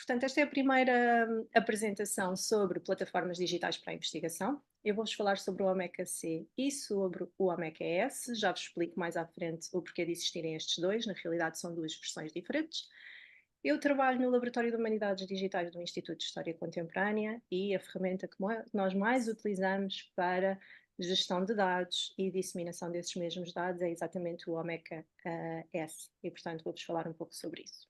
Portanto, esta é a primeira apresentação sobre plataformas digitais para a investigação. Eu vou-vos falar sobre o OMECA-C e sobre o OMECA-S. Já vos explico mais à frente o porquê de existirem estes dois. Na realidade, são duas versões diferentes. Eu trabalho no Laboratório de Humanidades Digitais do Instituto de História Contemporânea e a ferramenta que nós mais utilizamos para gestão de dados e disseminação desses mesmos dados é exatamente o OMECA-S. E, portanto, vou-vos falar um pouco sobre isso.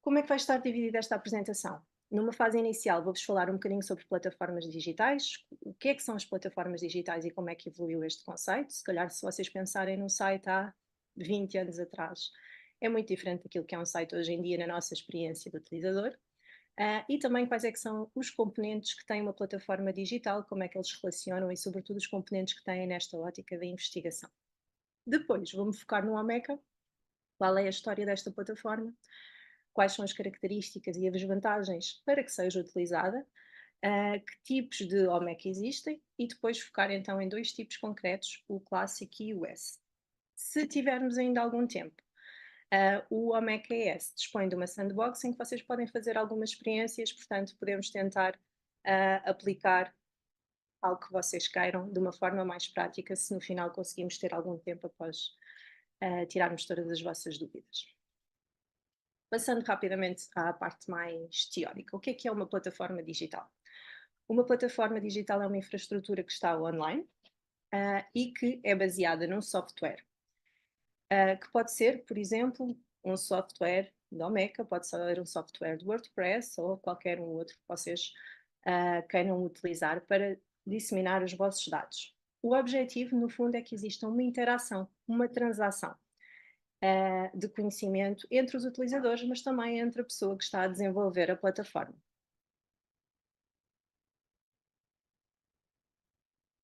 Como é que vai estar dividida esta apresentação? Numa fase inicial, vou-vos falar um bocadinho sobre plataformas digitais, o que é que são as plataformas digitais e como é que evoluiu este conceito. Se calhar, se vocês pensarem num site há 20 anos atrás, é muito diferente daquilo que é um site hoje em dia na nossa experiência de utilizador. E também quais é que são os componentes que têm uma plataforma digital, como é que eles se relacionam e, sobretudo, os componentes que têm nesta ótica da investigação. Depois, vou-me focar no Omeca, qual é a história desta plataforma, quais são as características e as vantagens para que seja utilizada, que tipos de OMEC existem e depois focar então em dois tipos concretos, o Classic e o S. Se tivermos ainda algum tempo, o OMEC ES dispõe de uma sandbox em que vocês podem fazer algumas experiências, portanto podemos tentar aplicar algo que vocês queiram de uma forma mais prática, se no final conseguimos ter algum tempo após tirarmos todas as vossas dúvidas. Passando rapidamente à parte mais teórica, o que é uma plataforma digital? Uma plataforma digital é uma infraestrutura que está online e que é baseada num software, que pode ser, por exemplo, um software da Omeca, pode ser um software de WordPress ou qualquer um outro que vocês queiram utilizar para disseminar os vossos dados. O objetivo, no fundo, é que exista uma interação, uma transação de conhecimento entre os utilizadores, mas também entre a pessoa que está a desenvolver a plataforma.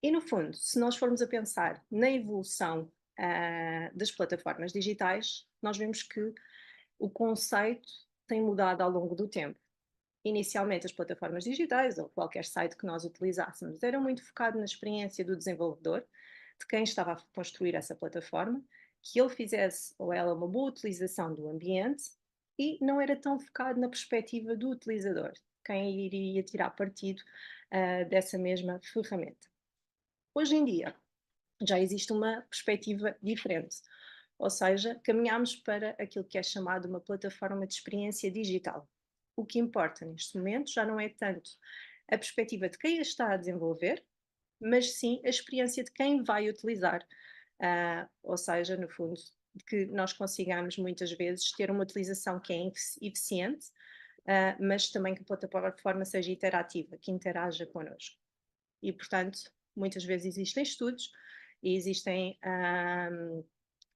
E no fundo, se nós formos a pensar na evolução das plataformas digitais, nós vemos que o conceito tem mudado ao longo do tempo. Inicialmente, as plataformas digitais, ou qualquer site que nós utilizássemos, eram muito focado na experiência do desenvolvedor, de quem estava a construir essa plataforma, que ele fizesse ou ela uma boa utilização do ambiente e não era tão focado na perspectiva do utilizador, quem iria tirar partido dessa mesma ferramenta. Hoje em dia, já existe uma perspectiva diferente, ou seja, caminhamos para aquilo que é chamado uma plataforma de experiência digital. O que importa neste momento já não é tanto a perspectiva de quem a está a desenvolver, mas sim a experiência de quem vai utilizar. Ou seja, no fundo, de que nós consigamos muitas vezes ter uma utilização que é eficiente, mas também que a plataforma seja interativa, que interaja connosco. E, portanto, muitas vezes existem estudos e existem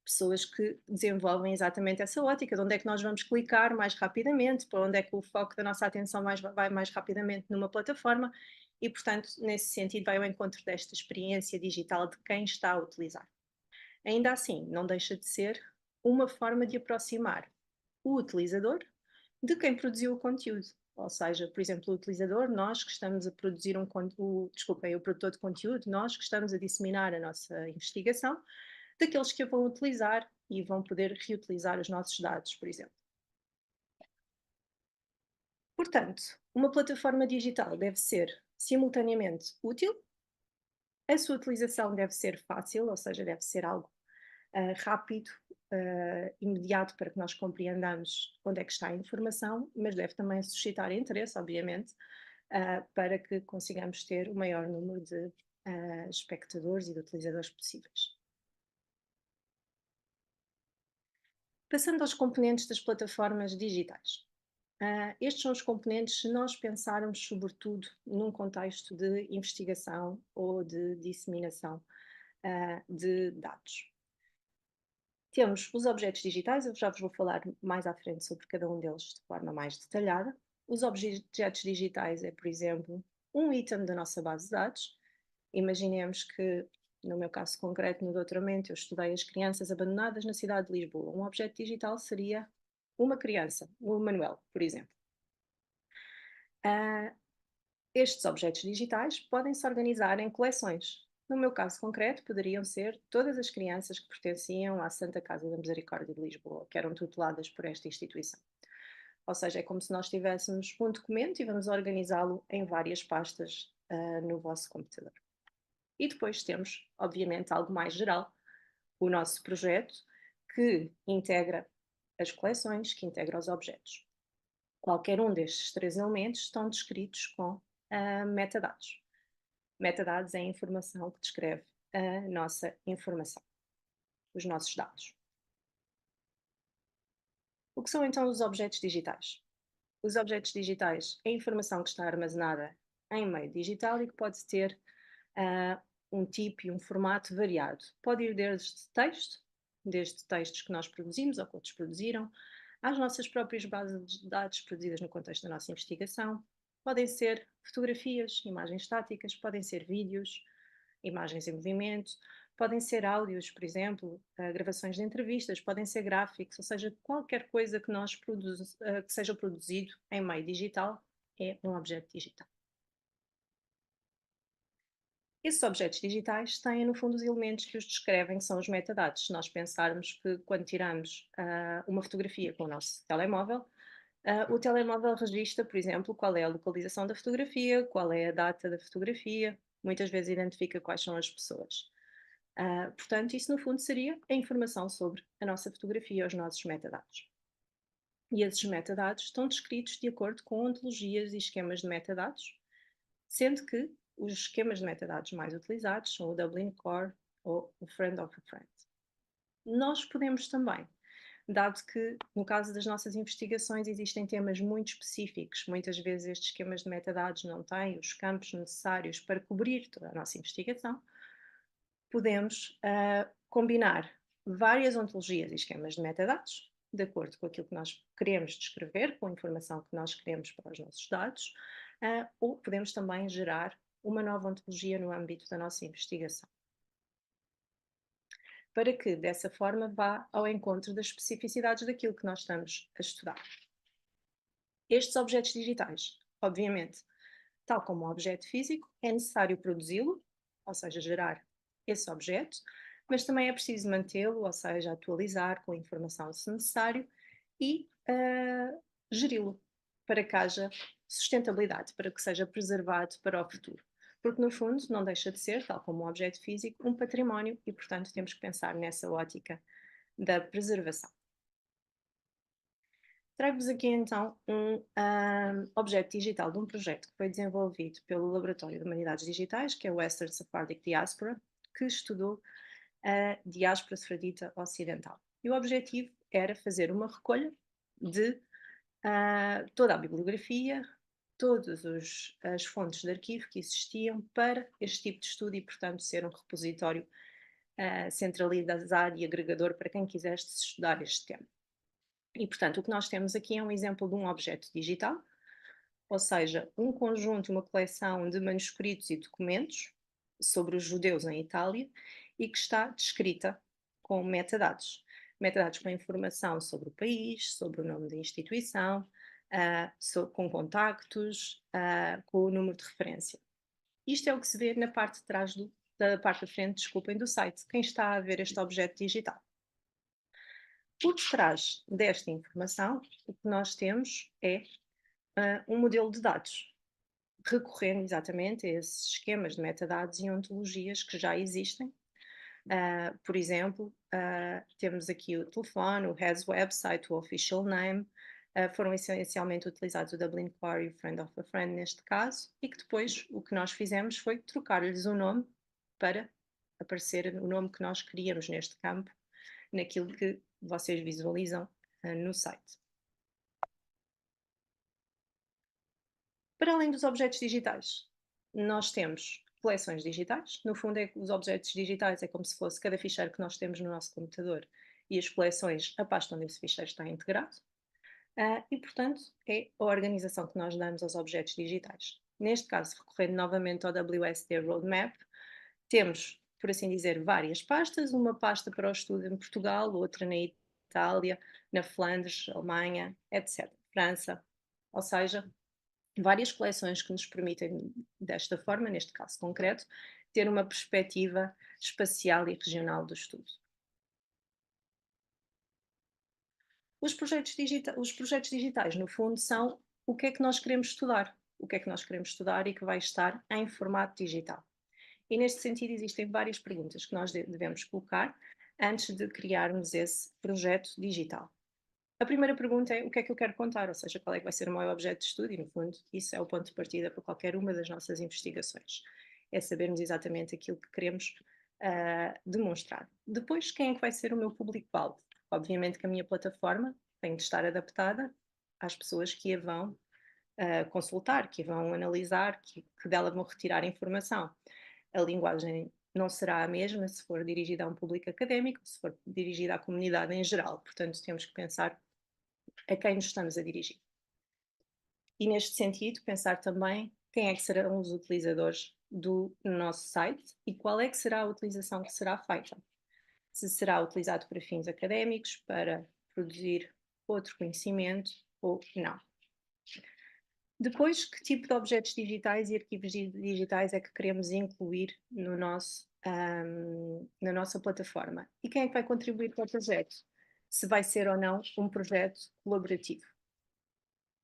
pessoas que desenvolvem exatamente essa ótica, de onde é que nós vamos clicar mais rapidamente, para onde é que o foco da nossa atenção vai mais rapidamente numa plataforma e, portanto, nesse sentido, vai ao encontro desta experiência digital de quem está a utilizar. Ainda assim, não deixa de ser uma forma de aproximar o utilizador de quem produziu o conteúdo. Ou seja, por exemplo, o utilizador, nós que estamos a produzir desculpem, o produtor de conteúdo, nós que estamos a disseminar a nossa investigação, daqueles que a vão utilizar e vão poder reutilizar os nossos dados, por exemplo. Portanto, uma plataforma digital deve ser simultaneamente útil, a sua utilização deve ser fácil, ou seja, deve ser algo rápido, imediato, para que nós compreendamos onde é que está a informação, mas deve também suscitar interesse, obviamente, para que consigamos ter o maior número de espectadores e de utilizadores possíveis. Passando aos componentes das plataformas digitais. Estes são os componentes se nós pensarmos, sobretudo, num contexto de investigação ou de disseminação de dados. Temos os objetos digitais, eu já vos vou falar mais à frente sobre cada um deles de forma mais detalhada. Os objetos digitais é, por exemplo, um item da nossa base de dados. Imaginemos que, no meu caso concreto, no doutoramento, eu estudei as crianças abandonadas na cidade de Lisboa. Um objeto digital seria uma criança, o Manuel, por exemplo. Estes objetos digitais podem se organizar em coleções. No meu caso concreto, poderiam ser todas as crianças que pertenciam à Santa Casa da Misericórdia de Lisboa, que eram tuteladas por esta instituição. Ou seja, é como se nós tivéssemos um documento e vamos organizá-lo em várias pastas no vosso computador. E depois temos, obviamente, algo mais geral, o nosso projeto, que integra as coleções, que integra os objetos. Qualquer um destes três elementos estão descritos com metadados. Metadados é a informação que descreve a nossa informação, os nossos dados. O que são então os objetos digitais? Os objetos digitais é a informação que está armazenada em meio digital e que pode ter um tipo e um formato variado. Pode ir desde texto, desde textos que nós produzimos ou que outros produziram, às nossas próprias bases de dados produzidas no contexto da nossa investigação. Podem ser fotografias, imagens estáticas, podem ser vídeos, imagens em movimento, podem ser áudios, por exemplo, gravações de entrevistas, podem ser gráficos, ou seja, qualquer coisa que que seja produzido em meio digital é um objeto digital. Esses objetos digitais têm, no fundo, os elementos que os descrevem, que são os metadados. Se nós pensarmos que quando tiramos uma fotografia com o nosso telemóvel, o telemóvel registra, por exemplo, qual é a localização da fotografia, qual é a data da fotografia, muitas vezes identifica quais são as pessoas. Portanto, isso no fundo seria a informação sobre a nossa fotografia, os nossos metadados. E esses metadados estão descritos de acordo com ontologias e esquemas de metadados, sendo que os esquemas de metadados mais utilizados são o Dublin Core ou o Friend of a Friend. Nós podemos também, dado que no caso das nossas investigações existem temas muito específicos, muitas vezes estes esquemas de metadados não têm os campos necessários para cobrir toda a nossa investigação, podemos combinar várias ontologias e esquemas de metadados, de acordo com aquilo que nós queremos descrever, com a informação que nós queremos para os nossos dados, ou podemos também gerar uma nova ontologia no âmbito da nossa investigação, para que dessa forma vá ao encontro das especificidades daquilo que nós estamos a estudar. Estes objetos digitais, obviamente, tal como um objeto físico, é necessário produzi-lo, ou seja, gerar esse objeto, mas também é preciso mantê-lo, ou seja, atualizar com a informação se necessário e geri-lo para que haja sustentabilidade, para que seja preservado para o futuro. Porque, no fundo, não deixa de ser, tal como um objeto físico, um património e, portanto, temos que pensar nessa ótica da preservação. Trago-vos aqui então um objeto digital de um projeto que foi desenvolvido pelo Laboratório de Humanidades Digitais, que é o Western Sephardic Diaspora, que estudou a diáspora sefardita ocidental. E o objetivo era fazer uma recolha de toda a bibliografia, todas as fontes de arquivo que existiam para este tipo de estudo e, portanto, ser um repositório centralizado e agregador para quem quisesse estudar este tema. E, portanto, o que nós temos aqui é um exemplo de um objeto digital, ou seja, um conjunto, uma coleção de manuscritos e documentos sobre os judeus em Itália e que está descrita com metadados. Metadados com informação sobre o país, sobre o nome da instituição, com contactos, com o número de referência. Isto é o que se vê na parte de trás da parte da frente, desculpem, do site, quem está a ver este objeto digital. Por detrás desta informação, o que nós temos é um modelo de dados, recorrendo exatamente a esses esquemas de metadados e ontologias que já existem. Por exemplo, temos aqui o telefone, o Has website, o official name, foram essencialmente utilizados o Dublin Core e o Friend of a Friend neste caso, e que depois o que nós fizemos foi trocar-lhes o nome para aparecer o nome que nós queríamos neste campo, naquilo que vocês visualizam no site. Para além dos objetos digitais, nós temos coleções digitais. No fundo, os objetos digitais é como se fosse cada ficheiro que nós temos no nosso computador e as coleções, a pasta onde esse ficheiro está integrado. E, portanto, é a organização que nós damos aos objetos digitais. Neste caso, recorrendo novamente ao WSD Roadmap, temos, por assim dizer, várias pastas, uma pasta para o estudo em Portugal, outra na Itália, na Flandres, Alemanha, etc., França, ou seja, várias coleções que nos permitem, desta forma, neste caso concreto, ter uma perspectiva espacial e regional do estudo. Os projetos digitais, no fundo, são o que é que nós queremos estudar, o que é que nós queremos estudar e que vai estar em formato digital. E neste sentido existem várias perguntas que nós devemos colocar antes de criarmos esse projeto digital. A primeira pergunta é o que é que eu quero contar, ou seja, qual é que vai ser o meu objeto de estudo e, no fundo, isso é o ponto de partida para qualquer uma das nossas investigações. É sabermos exatamente aquilo que queremos demonstrar. Depois, quem é que vai ser o meu público-alvo? Obviamente que a minha plataforma tem de estar adaptada às pessoas que a vão consultar, que a vão analisar, que dela vão retirar informação. A linguagem não será a mesma se for dirigida a um público académico, se for dirigida à comunidade em geral. Portanto, temos que pensar a quem nos estamos a dirigir. E neste sentido, pensar também quem é que serão os utilizadores do nosso site e qual é que será a utilização que será feita. Se será utilizado para fins académicos, para produzir outro conhecimento ou não. Depois, que tipo de objetos digitais e arquivos digitais é que queremos incluir no na nossa plataforma? E quem é que vai contribuir para o projeto? Se vai ser ou não um projeto colaborativo.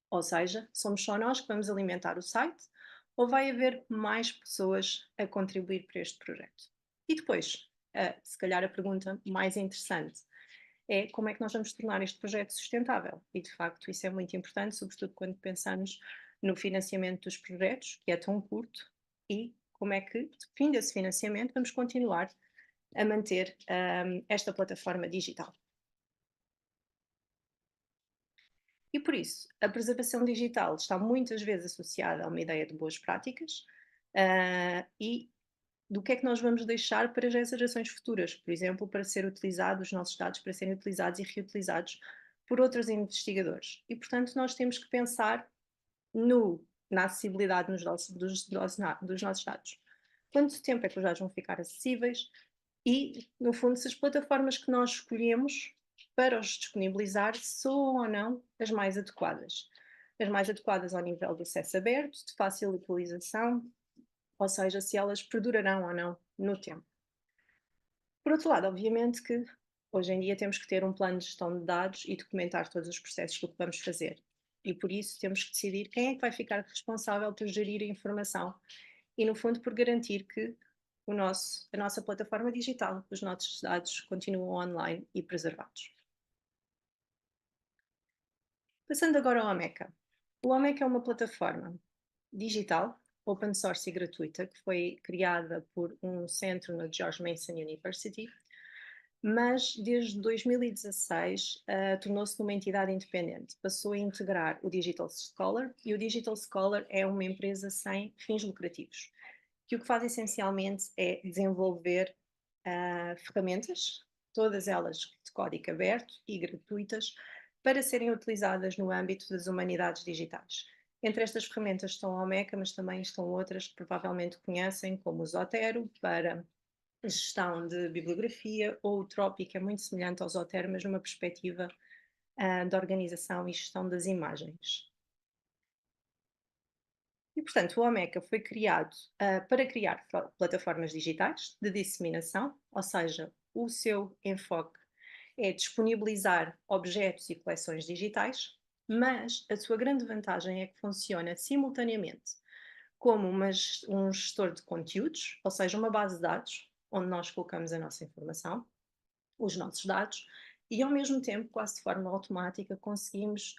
Ou seja, somos só nós que vamos alimentar o site ou vai haver mais pessoas a contribuir para este projeto? E depois, se calhar a pergunta mais interessante é como é que nós vamos tornar este projeto sustentável? E de facto isso é muito importante, sobretudo quando pensamos no financiamento dos projetos, que é tão curto, e como é que, fim desse financiamento, vamos continuar a manter esta plataforma digital. E por isso, a preservação digital está muitas vezes associada a uma ideia de boas práticas e do que é que nós vamos deixar para as gerações futuras, por exemplo, para ser utilizados, os nossos dados para serem utilizados e reutilizados por outros investigadores. E, portanto, nós temos que pensar na acessibilidade dos nossos dados. Quanto tempo é que os dados vão ficar acessíveis? E, no fundo, se as plataformas que nós escolhemos para os disponibilizar são ou não as mais adequadas. As mais adequadas ao nível de acesso aberto, de fácil utilização, ou seja, se elas perdurarão ou não no tempo. Por outro lado, obviamente que hoje em dia temos que ter um plano de gestão de dados e documentar todos os processos do que vamos fazer. E por isso temos que decidir quem é que vai ficar responsável por gerir a informação e, no fundo, por garantir que a nossa plataforma digital, os nossos dados continuam online e preservados. Passando agora ao Ameca. O Ameca é uma plataforma digital, open source e gratuita, que foi criada por um centro na George Mason University, mas desde 2016 tornou-se numa entidade independente. Passou a integrar o Digital Scholar, e o Digital Scholar é uma empresa sem fins lucrativos, que o que faz essencialmente é desenvolver ferramentas, todas elas de código aberto e gratuitas, para serem utilizadas no âmbito das humanidades digitais. Entre estas ferramentas estão a Omeca, mas também estão outras que provavelmente conhecem, como o Zotero, para gestão de bibliografia, ou o Tropi, que é muito semelhante ao Zotero, mas numa perspectiva de organização e gestão das imagens. E, portanto, o Omeca foi criado para criar plataformas digitais de disseminação, ou seja, o seu enfoque é disponibilizar objetos e coleções digitais, mas a sua grande vantagem é que funciona simultaneamente como um gestor de conteúdos, ou seja, uma base de dados, onde nós colocamos a nossa informação, os nossos dados, e ao mesmo tempo, quase de forma automática, conseguimos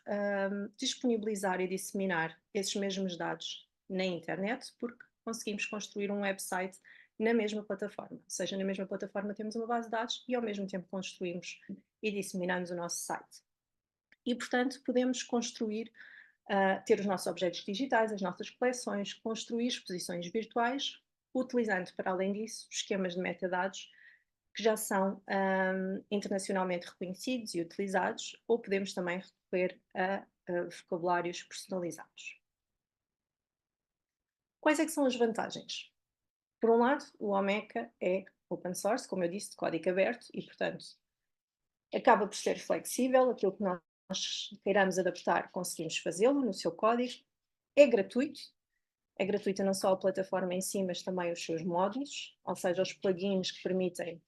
disponibilizar e disseminar esses mesmos dados na internet, porque conseguimos construir um website na mesma plataforma. Ou seja, na mesma plataforma temos uma base de dados e ao mesmo tempo construímos e disseminamos o nosso site. E, portanto, podemos construir, ter os nossos objetos digitais, as nossas coleções, construir exposições virtuais, utilizando, para além disso, esquemas de metadados que já são internacionalmente reconhecidos e utilizados, ou podemos também recorrer a vocabulários personalizados. Quais é que são as vantagens? Por um lado, o Omeca é open source, como eu disse, de código aberto, e, portanto, acaba por ser flexível, aquilo que nós queiramos adaptar, conseguimos fazê-lo no seu código, é gratuito, É gratuita não só a plataforma em si, mas também os seus módulos, ou seja, os plugins que permitem,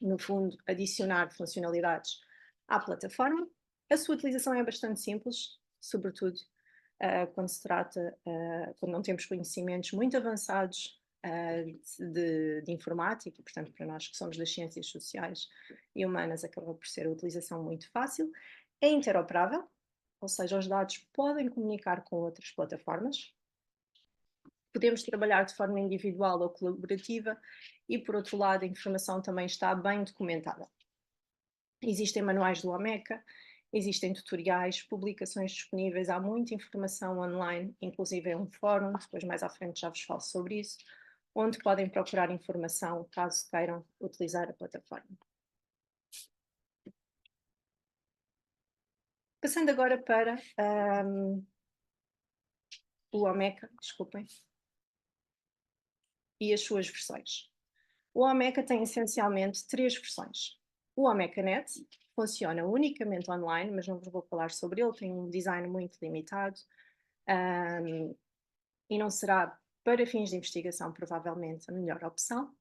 no fundo, adicionar funcionalidades à plataforma. A sua utilização é bastante simples, sobretudo quando se trata, quando não temos conhecimentos muito avançados de informática, e, portanto, para nós que somos das ciências sociais e humanas, acaba por ser a utilização muito fácil. É interoperável, ou seja, os dados podem comunicar com outras plataformas. Podemos trabalhar de forma individual ou colaborativa e, por outro lado, a informação também está bem documentada. Existem manuais do Omeca, existem tutoriais, publicações disponíveis, há muita informação online, inclusive é um fórum, depois mais à frente já vos falo sobre isso, onde podem procurar informação caso queiram utilizar a plataforma. Passando agora para o Omeca, desculpem, e as suas versões. O Omeca tem essencialmente 3 versões. O OmecaNet funciona unicamente online, mas não vos vou falar sobre ele, tem um design muito limitado e não será, para fins de investigação, provavelmente a melhor opção.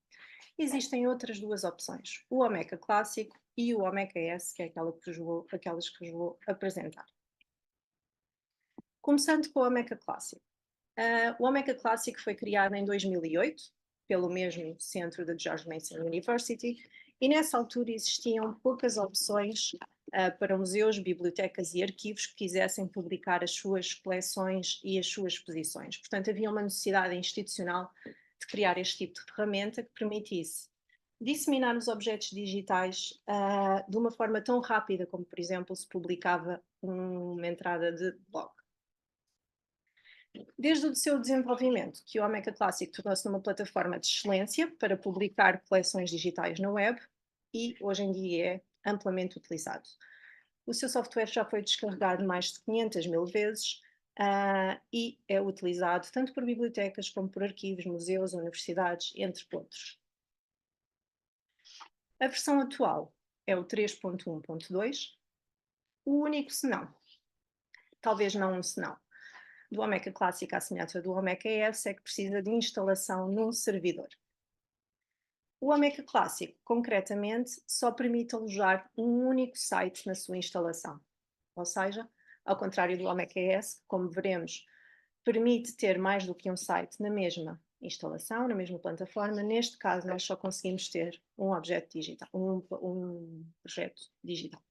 Existem outras 2 opções, o Omeca Clássico e o Omeca S, que é aquelas que vos vou apresentar. Começando com o Omeca Clássico. O Omeca Clássico foi criado em 2008, pelo mesmo centro da George Mason University, e nessa altura existiam poucas opções para museus, bibliotecas e arquivos que quisessem publicar as suas coleções e as suas exposições. Portanto, havia uma necessidade institucional de criar este tipo de ferramenta que permitisse disseminar os objetos digitais de uma forma tão rápida como, por exemplo, se publicava uma entrada de blog. Desde o seu desenvolvimento, que o Omeca Classic tornou-se uma plataforma de excelência para publicar coleções digitais na web e hoje em dia é amplamente utilizado. O seu software já foi descarregado mais de 500 mil vezes e é utilizado tanto por bibliotecas como por arquivos, museus, universidades, entre outros. A versão atual é o 3.1.2. O único senão, talvez não um senão, do Omeca Classic à semelhança do Omeca ES é que precisa de instalação num servidor. O Omeca Classic, concretamente, só permite alojar um único site na sua instalação. Ou seja, ao contrário do Omeca ES, como veremos, permite ter mais do que um site na mesma instalação, na mesma plataforma. Neste caso, nós só conseguimos ter um objeto digital, um projeto digital.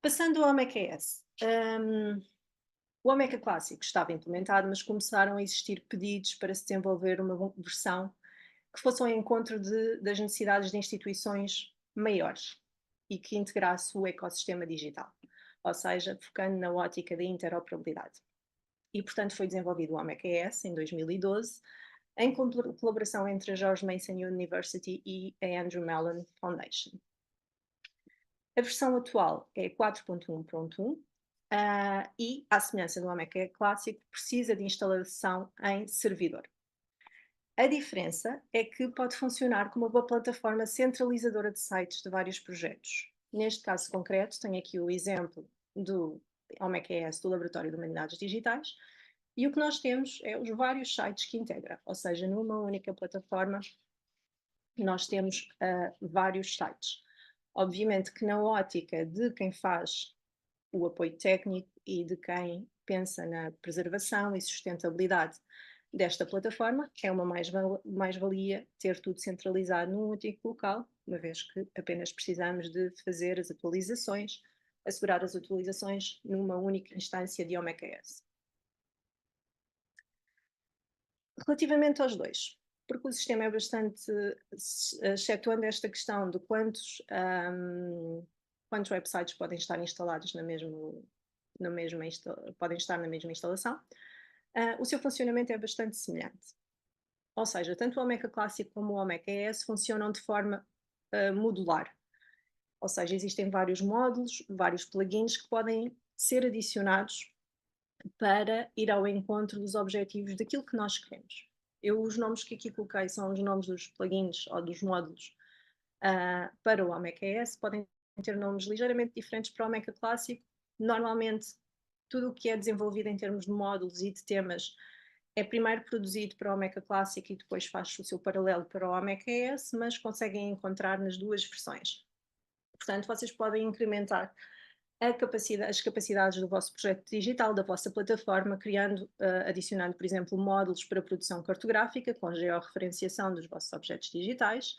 Passando ao Omeca ES. O Omeca Clássico estava implementado, mas começaram a existir pedidos para se desenvolver uma versão que fosse ao encontro das necessidades de instituições maiores e que integrasse o ecossistema digital, ou seja, focando na ótica da interoperabilidade. E, portanto, foi desenvolvido o Omeca ES em 2012, em colaboração entre a George Mason University e a Andrew Mellon Foundation. A versão atual é 4.1.1 e, à semelhança do Omeca Clássico, precisa de instalação em servidor. A diferença é que pode funcionar como uma plataforma centralizadora de sites de vários projetos. Neste caso concreto, tenho aqui o exemplo do Omeca ES do Laboratório de Humanidades Digitais, e o que nós temos é os vários sites que integra, ou seja, numa única plataforma nós temos vários sites. Obviamente que na ótica de quem faz o apoio técnico e de quem pensa na preservação e sustentabilidade desta plataforma, é uma mais-valia ter tudo centralizado num único local, uma vez que apenas precisamos de fazer as atualizações, assegurar as atualizações numa única instância de Omeca ES. Relativamente aos dois, porque o sistema é bastante, excetuando esta questão de quantos websites podem estar instalados podem estar na mesma instalação, o seu funcionamento é bastante semelhante. Ou seja, tanto o Omeca Clássico como o Omeca ES funcionam de forma modular. Ou seja, existem vários módulos, vários plugins que podem ser adicionados para ir ao encontro dos objetivos daquilo que nós queremos. Os nomes que aqui coloquei são os nomes dos plugins ou dos módulos para o Omeca ES, podem ter nomes ligeiramente diferentes para o Omeca Clássico. Normalmente tudo o que é desenvolvido em termos de módulos e de temas é primeiro produzido para o Meca Classic e depois faz o seu paralelo para o Meca ES, mas conseguem encontrar nas duas versões. Portanto, vocês podem incrementar as capacidades do vosso projeto digital, da vossa plataforma, criando, adicionando, por exemplo, módulos para produção cartográfica, com georreferenciação dos vossos objetos digitais,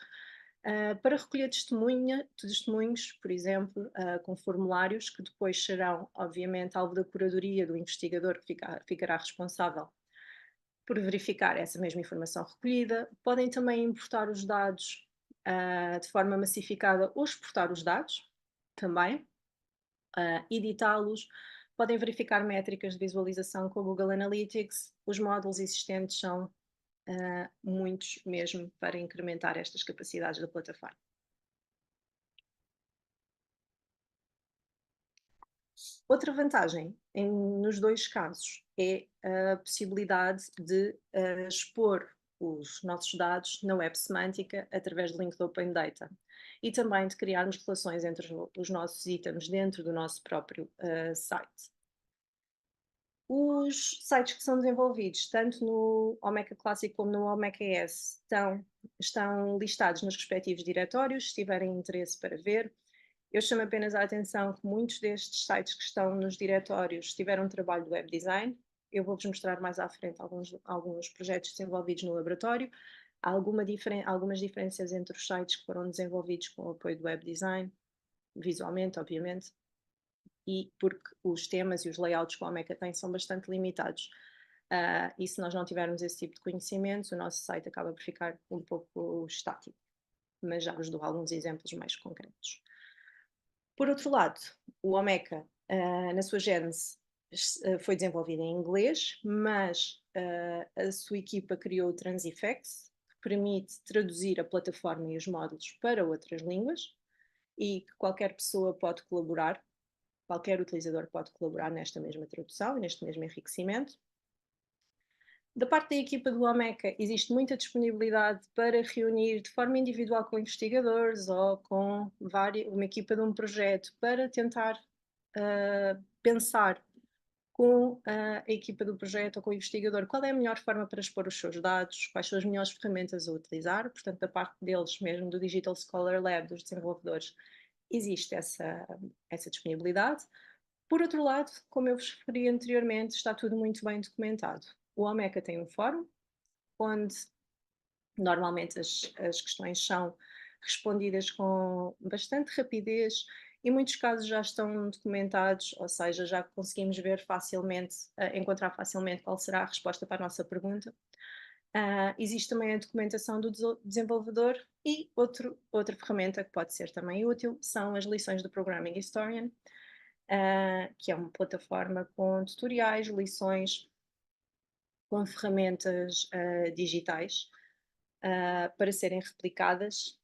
para recolher testemunhos, por exemplo, com formulários que depois serão, obviamente, alvo da curadoria do investigador que ficará responsável por verificar essa mesma informação recolhida. Podem também importar os dados de forma massificada ou exportar os dados também, editá-los. Podem verificar métricas de visualização com o Google Analytics. Os módulos existentes são muitos mesmo para incrementar estas capacidades da plataforma. Outra vantagem nos dois casos é a possibilidade de expor os nossos dados na Web Semântica através do link do Open Data e também de criarmos relações entre os nossos itens dentro do nosso próprio site. Os sites que são desenvolvidos tanto no Omeka Classic como no Omeka ES estão listados nos respectivos diretórios, se tiverem interesse para ver. Eu chamo apenas a atenção que muitos destes sites que estão nos diretórios tiveram um trabalho de web design. Eu vou-vos mostrar mais à frente alguns projetos desenvolvidos no laboratório. Há algumas diferenças entre os sites que foram desenvolvidos com o apoio do web design, visualmente, obviamente, e porque os temas e os layouts que o Omeka tem são bastante limitados. E se nós não tivermos esse tipo de conhecimentos, o nosso site acaba por ficar um pouco estático. Mas já vos dou alguns exemplos mais concretos. Por outro lado, o Omeka, na sua gênese, foi desenvolvido em inglês, mas a sua equipa criou o Transifex, que permite traduzir a plataforma e os módulos para outras línguas e que qualquer pessoa pode colaborar, qualquer utilizador pode colaborar nesta mesma tradução e neste mesmo enriquecimento. Da parte da equipa do Omeka, existe muita disponibilidade para reunir de forma individual com investigadores ou com uma equipa de um projeto para tentar pensar com a equipa do projeto ou com o investigador qual é a melhor forma para expor os seus dados, quais são as melhores ferramentas a utilizar. Portanto, da parte deles mesmo, do Digital Scholar Lab, dos desenvolvedores, existe essa disponibilidade. Por outro lado, como eu vos referi anteriormente, está tudo muito bem documentado. O Omeka tem um fórum, onde normalmente as questões são respondidas com bastante rapidez e muitos casos já estão documentados, ou seja, já conseguimos ver facilmente, encontrar facilmente qual será a resposta para a nossa pergunta. Existe também a documentação do desenvolvedor e outra ferramenta que pode ser também útil são as lições do Programming Historian, que é uma plataforma com tutoriais, lições, com ferramentas digitais para serem replicadas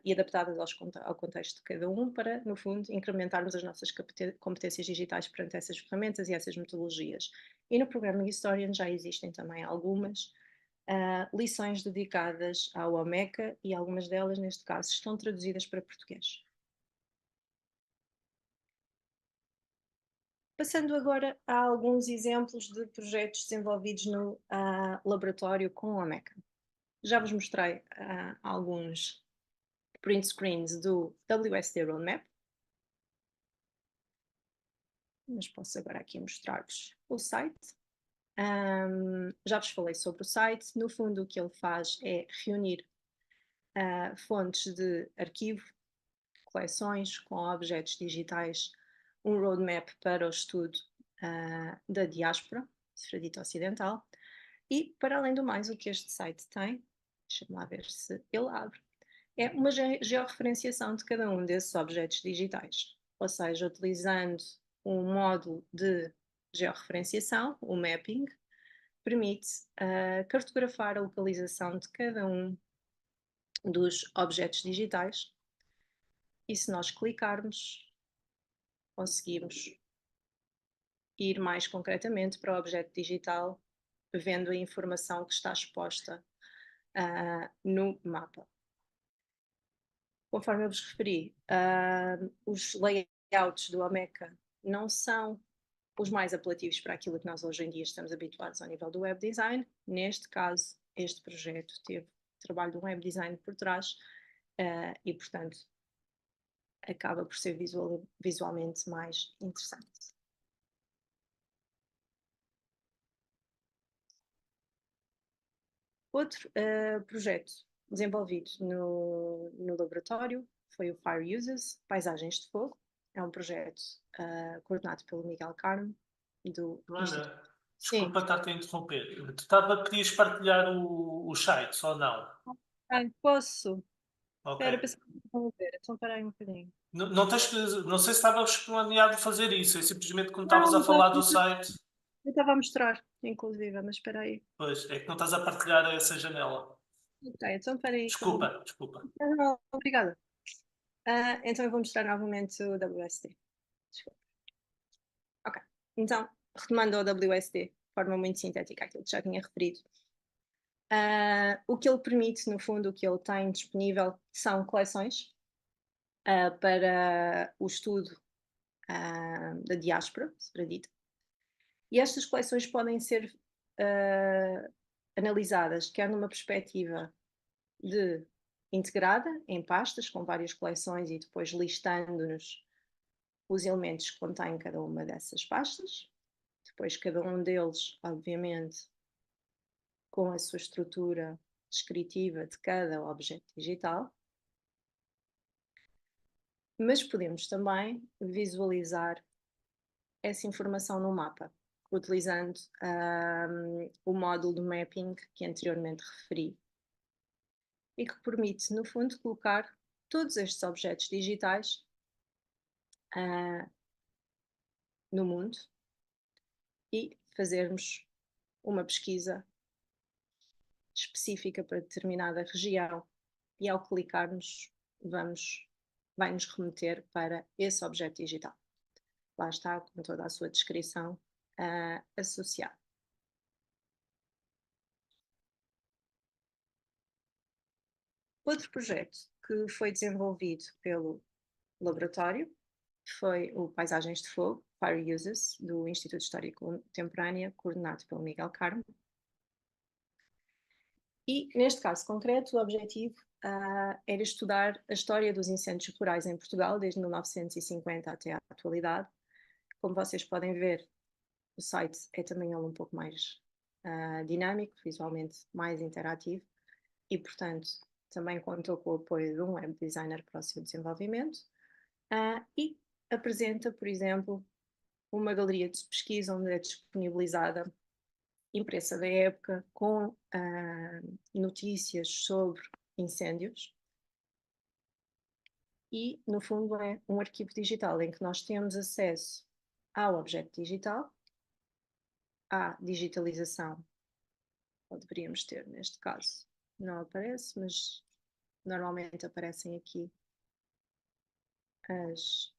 e adaptadas ao contexto de cada um para, no fundo, incrementarmos as nossas competências digitais perante essas ferramentas e essas metodologias. E no Programming Historian já existem também algumas lições dedicadas ao Omeka e algumas delas, neste caso, estão traduzidas para português. Passando agora a alguns exemplos de projetos desenvolvidos no laboratório com o Omeka. Já vos mostrei alguns print screens do WSD Roadmap, mas posso agora aqui mostrar-vos o site. Já vos falei sobre o site. No fundo, o que ele faz é reunir fontes de arquivo, coleções com objetos digitais, um roadmap para o estudo da diáspora sefradita ocidental. E, para além do mais, o que este site tem, deixa-me lá ver se ele abre, é uma georreferenciação de cada um desses objetos digitais. Ou seja, utilizando um módulo de georreferenciação, o mapping, permite cartografar a localização de cada um dos objetos digitais e se nós clicarmos, conseguimos ir mais concretamente para o objeto digital, vendo a informação que está exposta no mapa. Conforme eu vos referi, os layouts do Omeka não são os mais apelativos para aquilo que nós hoje em dia estamos habituados ao nível do web design. Neste caso, este projeto teve trabalho de um web design por trás e, portanto, acaba por ser visualmente mais interessante. Outro projeto desenvolvido no laboratório foi o Fire Users, Paisagens de Fogo. É um projeto coordenado pelo Miguel Carmo, do Instituto. Joana, desculpa estar-te a interromper. Querias partilhar os sites ou não? Posso? Ok. Espera, pensar que vou ver. Então, espera aí um bocadinho. Não não sei se estavas planeado fazer isso, é simplesmente quando estavas Não, a falar do site, eu estava a mostrar, inclusive, mas espera aí. pois, é que não estás a partilhar essa janela. Ok, então espera aí que eu vou... Desculpa. Não, obrigada. Então eu vou mostrar novamente o WSD. Desculpa. Ok, então, retomando o WSD de forma muito sintética, aquilo que já tinha referido. O que ele permite, no fundo, o que ele tem disponível são coleções para o estudo da diáspora, será dito. E estas coleções podem ser analisadas quer numa perspectiva de integrada em pastas com várias coleções e depois listando-nos os elementos que contém cada uma dessas pastas. Depois cada um deles, obviamente, com a sua estrutura descritiva de cada objeto digital. Mas podemos também visualizar essa informação no mapa, utilizando o módulo do mapping que anteriormente referi e que permite, no fundo, colocar todos estes objetos digitais no mundo e fazermos uma pesquisa específica para determinada região e ao clicarmos vai-nos remeter para esse objeto digital. Lá está, com toda a sua descrição associada. Outro projeto que foi desenvolvido pelo laboratório foi o Paisagens de Fogo, Fire Users, do Instituto de História Contemporânea, coordenado pelo Miguel Carmo. E, neste caso concreto, o objetivo era estudar a história dos incêndios rurais em Portugal, desde 1950 até à atualidade. Como vocês podem ver, o site é também um pouco mais dinâmico, visualmente mais interativo e, portanto, também contou com o apoio de um web designer para o seu desenvolvimento e apresenta, por exemplo, uma galeria de pesquisa onde é disponibilizada imprensa da época com notícias sobre incêndios e, no fundo, é um arquivo digital em que nós temos acesso ao objeto digital, à digitalização, ou deveríamos ter neste caso, não aparece, mas normalmente aparecem aqui as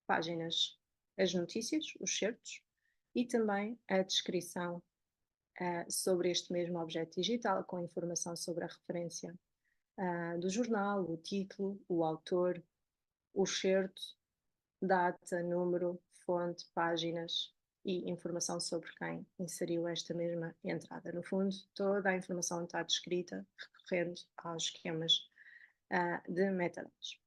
páginas, as notícias, os certos, e também a descrição sobre este mesmo objeto digital, com informação sobre a referência do jornal, o título, o autor, o certo, data, número, fonte, páginas e informação sobre quem inseriu esta mesma entrada. No fundo, toda a informação está descrita recorrendo aos esquemas de metadados.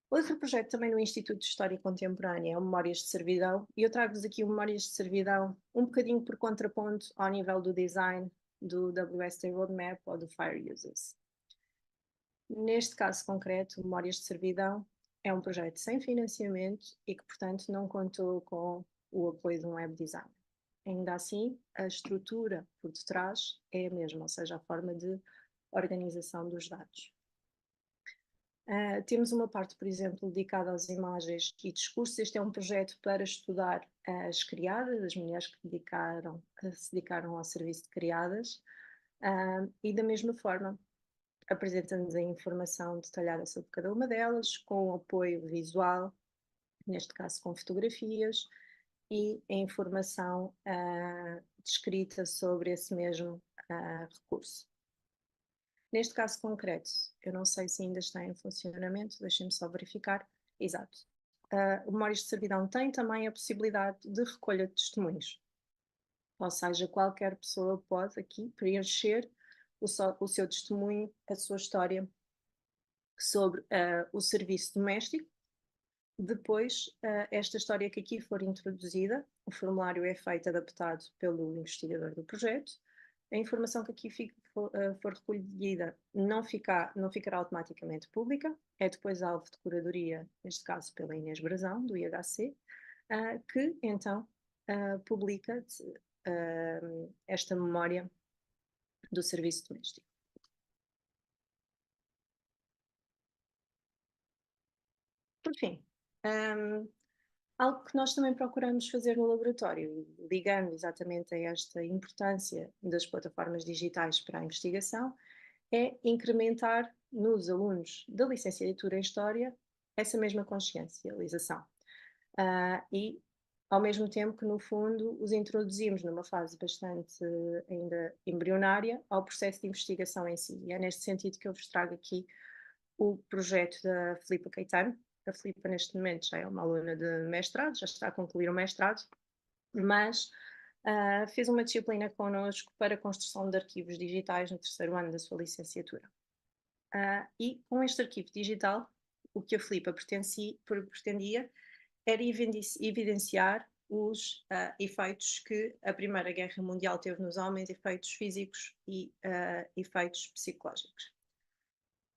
Outro projeto também no Instituto de História Contemporânea é o Memórias de Servidão, e eu trago-vos aqui o Memórias de Servidão um bocadinho por contraponto ao nível do design do WSD Roadmap ou do Fire Users. Neste caso concreto, Memórias de Servidão é um projeto sem financiamento e que, portanto, não contou com o apoio de um web designer. Ainda assim, a estrutura por detrás é a mesma, ou seja, a forma de organização dos dados. Temos uma parte, por exemplo, dedicada às imagens e discursos. Este é um projeto para estudar as criadas, as mulheres que se dedicaram ao serviço de criadas, e da mesma forma apresenta-nos a informação detalhada sobre cada uma delas, com apoio visual, neste caso com fotografias, e a informação descrita sobre esse mesmo recurso. Neste caso concreto, eu não sei se ainda está em funcionamento, deixem-me só verificar. Exato. O Memórias de Servidão tem também a possibilidade de recolha de testemunhos. Ou seja, qualquer pessoa pode aqui preencher o seu testemunho, a sua história sobre o serviço doméstico. Depois, esta história que aqui for introduzida, o formulário é feito adaptado pelo investigador do projeto. A informação que aqui for recolhida não ficará automaticamente pública, é depois alvo de curadoria, neste caso pela Inês Brazão, do IHC, que então publica esta memória do serviço doméstico. Por fim, algo que nós também procuramos fazer no laboratório, ligando exatamente a esta importância das plataformas digitais para a investigação, é incrementar nos alunos da licenciatura em História essa mesma consciencialização. E, ao mesmo tempo que, no fundo, os introduzimos numa fase bastante ainda embrionária ao processo de investigação em si. E é neste sentido que eu vos trago aqui o projeto da Filipa Caetano. A Filipa, neste momento, já é uma aluna de mestrado, já está a concluir o mestrado, mas fez uma disciplina connosco para a construção de arquivos digitais no terceiro ano da sua licenciatura. E com este arquivo digital, o que a Filipa pretendia era evidenciar os efeitos que a Primeira Guerra Mundial teve nos homens, efeitos físicos e efeitos psicológicos.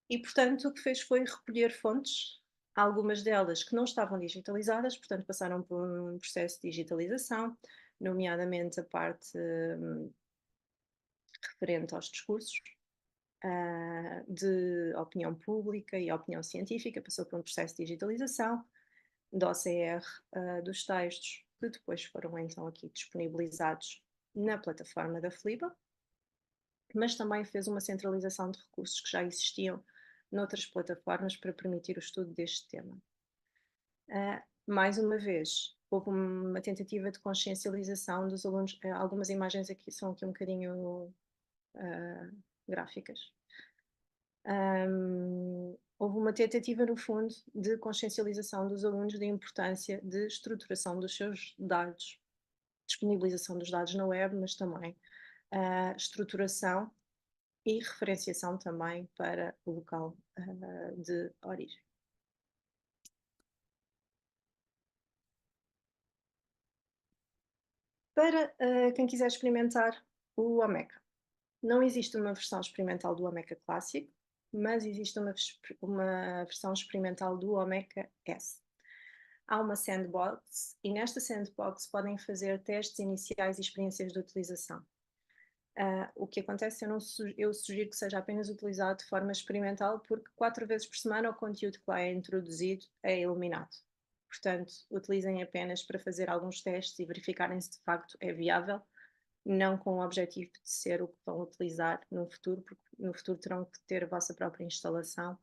E, portanto, o que fez foi recolher fontes, algumas delas que não estavam digitalizadas, portanto passaram por um processo de digitalização, nomeadamente a parte referente aos discursos de opinião pública e opinião científica, passou por um processo de digitalização, da OCR dos textos, que depois foram então aqui disponibilizados na plataforma da Fliba, mas também fez uma centralização de recursos que já existiam noutras plataformas para permitir o estudo deste tema. Mais uma vez, houve uma tentativa de consciencialização dos alunos. Algumas imagens aqui são aqui um bocadinho gráficas. Houve uma tentativa, no fundo, de consciencialização dos alunos da importância de estruturação dos seus dados, disponibilização dos dados na web, mas também estruturação e referenciação também para o local de origem. Para quem quiser experimentar o Omeca, não existe uma versão experimental do Omeca clássico, mas existe uma versão experimental do Omeca S. Há uma sandbox e nesta sandbox podem fazer testes iniciais e experiências de utilização. O que acontece, eu sugiro que seja apenas utilizado de forma experimental, porque 4 vezes por semana o conteúdo que lá é introduzido é eliminado. Portanto, utilizem apenas para fazer alguns testes e verificarem se de facto é viável, não com o objetivo de ser o que vão utilizar no futuro, porque no futuro terão que ter a vossa própria instalação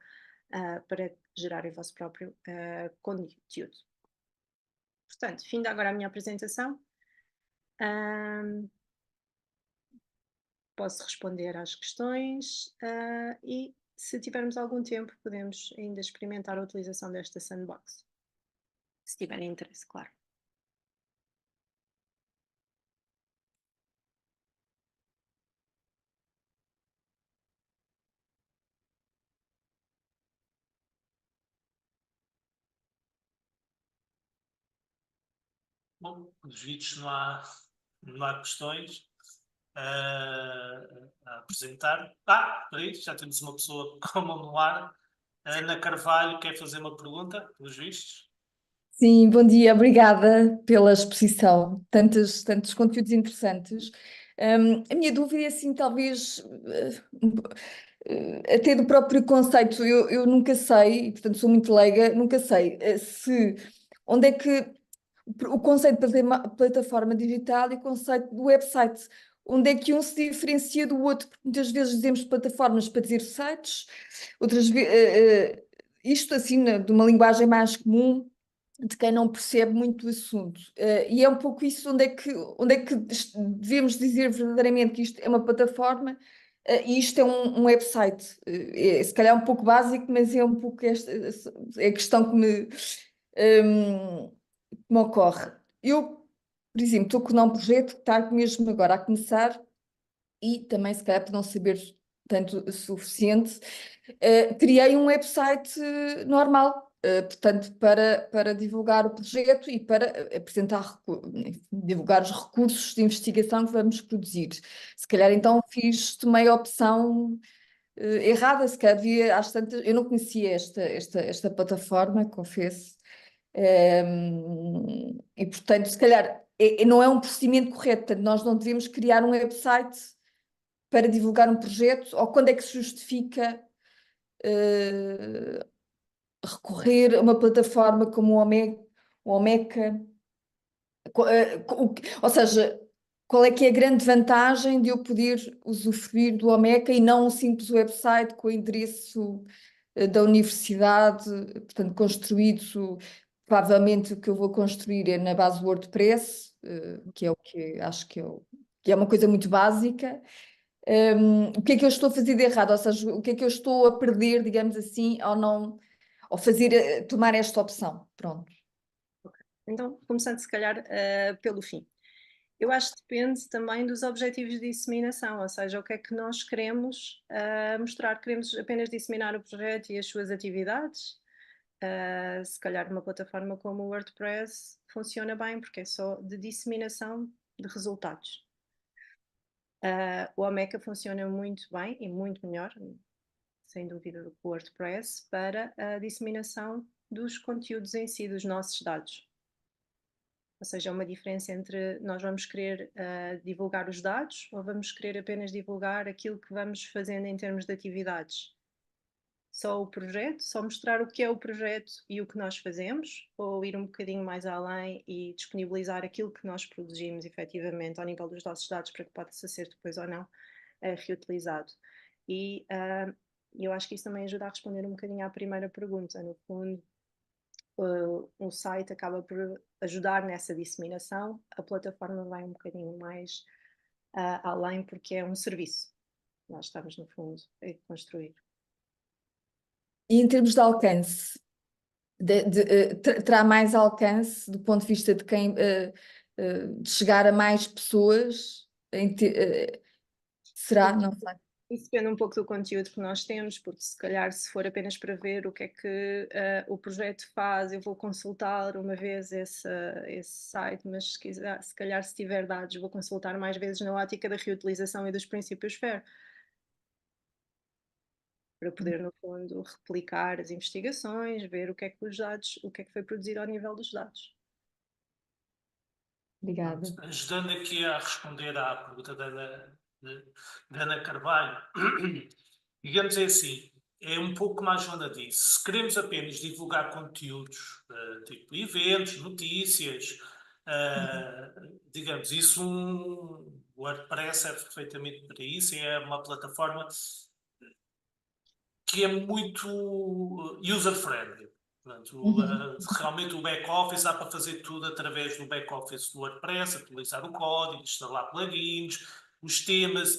para gerar o vosso próprio conteúdo. Portanto, finda agora a minha apresentação. Posso responder às questões e, se tivermos algum tempo, podemos ainda experimentar a utilização desta sandbox. Se tiverem interesse, claro. Bom, nos vídeos não há questões a apresentar. Peraí, já temos uma pessoa com a mão no ar. Ana Carvalho quer fazer uma pergunta, pelos vistos. Sim, bom dia, obrigada pela exposição, tantos conteúdos interessantes. A minha dúvida é assim, talvez até do próprio conceito, eu nunca sei, e portanto sou muito leiga, nunca sei onde é que o conceito de plataforma digital e o conceito do website, onde é que um se diferencia do outro, porque muitas vezes dizemos plataformas para dizer sites, outras vezes, isto assim, de uma linguagem mais comum, de quem não percebe muito o assunto. E é um pouco isso onde é que devemos dizer verdadeiramente que isto é uma plataforma e isto é um website, se calhar um pouco básico, mas é um pouco esta é a questão que me ocorre. Eu, por exemplo, estou a coordenar um projeto que está mesmo agora a começar e também, se calhar, por não saber tanto o suficiente, criei um website normal, portanto, para divulgar o projeto e para apresentar, divulgar os recursos de investigação que vamos produzir. Se calhar, então, tomei a opção errada, se calhar havia, às tantas, eu não conhecia esta plataforma, confesso. E portanto, se calhar não é um procedimento correto, portanto, nós não devemos criar um website para divulgar um projeto, ou quando é que se justifica recorrer a uma plataforma como o Omeca, ou seja, qual é que é a grande vantagem de eu poder usufruir do Omeca e não um simples website com o endereço da universidade, portanto, construído. Provavelmente o que eu vou construir é na base do WordPress, que é o que acho que é uma coisa muito básica. O que é que eu estou a fazer de errado? Ou seja, o que é que eu estou a perder, digamos assim, ao não, ao fazer, tomar esta opção? Pronto. Então, começando se calhar pelo fim. Eu acho que depende também dos objetivos de disseminação, ou seja, o que é que nós queremos mostrar. Queremos apenas disseminar o projeto e as suas atividades? Se calhar uma plataforma como o WordPress funciona bem porque é só de disseminação de resultados. O Omeca funciona muito bem e muito melhor, sem dúvida, do que o WordPress para a disseminação dos conteúdos em si, dos nossos dados. Ou seja, é uma diferença entre nós vamos querer divulgar os dados ou vamos querer apenas divulgar aquilo que vamos fazendo em termos de atividades. Só o projeto, só mostrar o que é o projeto e o que nós fazemos, ou ir um bocadinho mais além e disponibilizar aquilo que nós produzimos efetivamente ao nível dos nossos dados para que possa ser depois ou não reutilizado. E eu acho que isso também ajuda a responder um bocadinho à primeira pergunta. No fundo, um site acaba por ajudar nessa disseminação, a plataforma vai um bocadinho mais além porque é um serviço. Nós estamos, no fundo, a construir. E em termos de alcance, terá mais alcance do ponto de vista de quem de chegar a mais pessoas? Será? Não sei. Isso depende um pouco do conteúdo que nós temos, porque se calhar se for apenas para ver o que é que o projeto faz, eu vou consultar uma vez esse site, mas se calhar se tiver dados, vou consultar mais vezes na ótica da reutilização e dos princípios FAIR, para poder, no fundo, replicar as investigações, ver o que é que os dados, o que é que foi produzido ao nível dos dados. Obrigada. Ajudando aqui a responder à pergunta da Ana Carvalho, digamos assim, é um pouco mais Joana disse. Se queremos apenas divulgar conteúdos, tipo eventos, notícias, digamos, o WordPress é perfeitamente para isso, é uma plataforma que é muito user-friendly. Realmente o back-office dá para fazer tudo através do back-office do WordPress, atualizar o código, instalar plugins, os temas.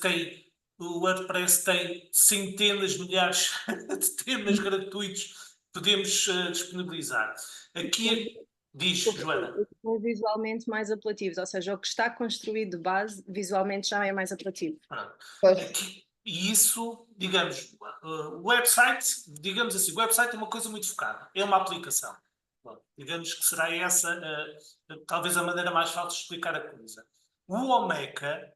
O WordPress tem centenas, milhares de temas gratuitos que podemos disponibilizar. Aqui diz, Joana. São visualmente mais apelativos, ou seja, o que está construído de base, visualmente já é mais apelativo. E isso, digamos, o website, digamos assim, o website é uma coisa muito focada, é uma aplicação. Bom, digamos que será essa, talvez a maneira mais fácil de explicar a coisa. O Omeca,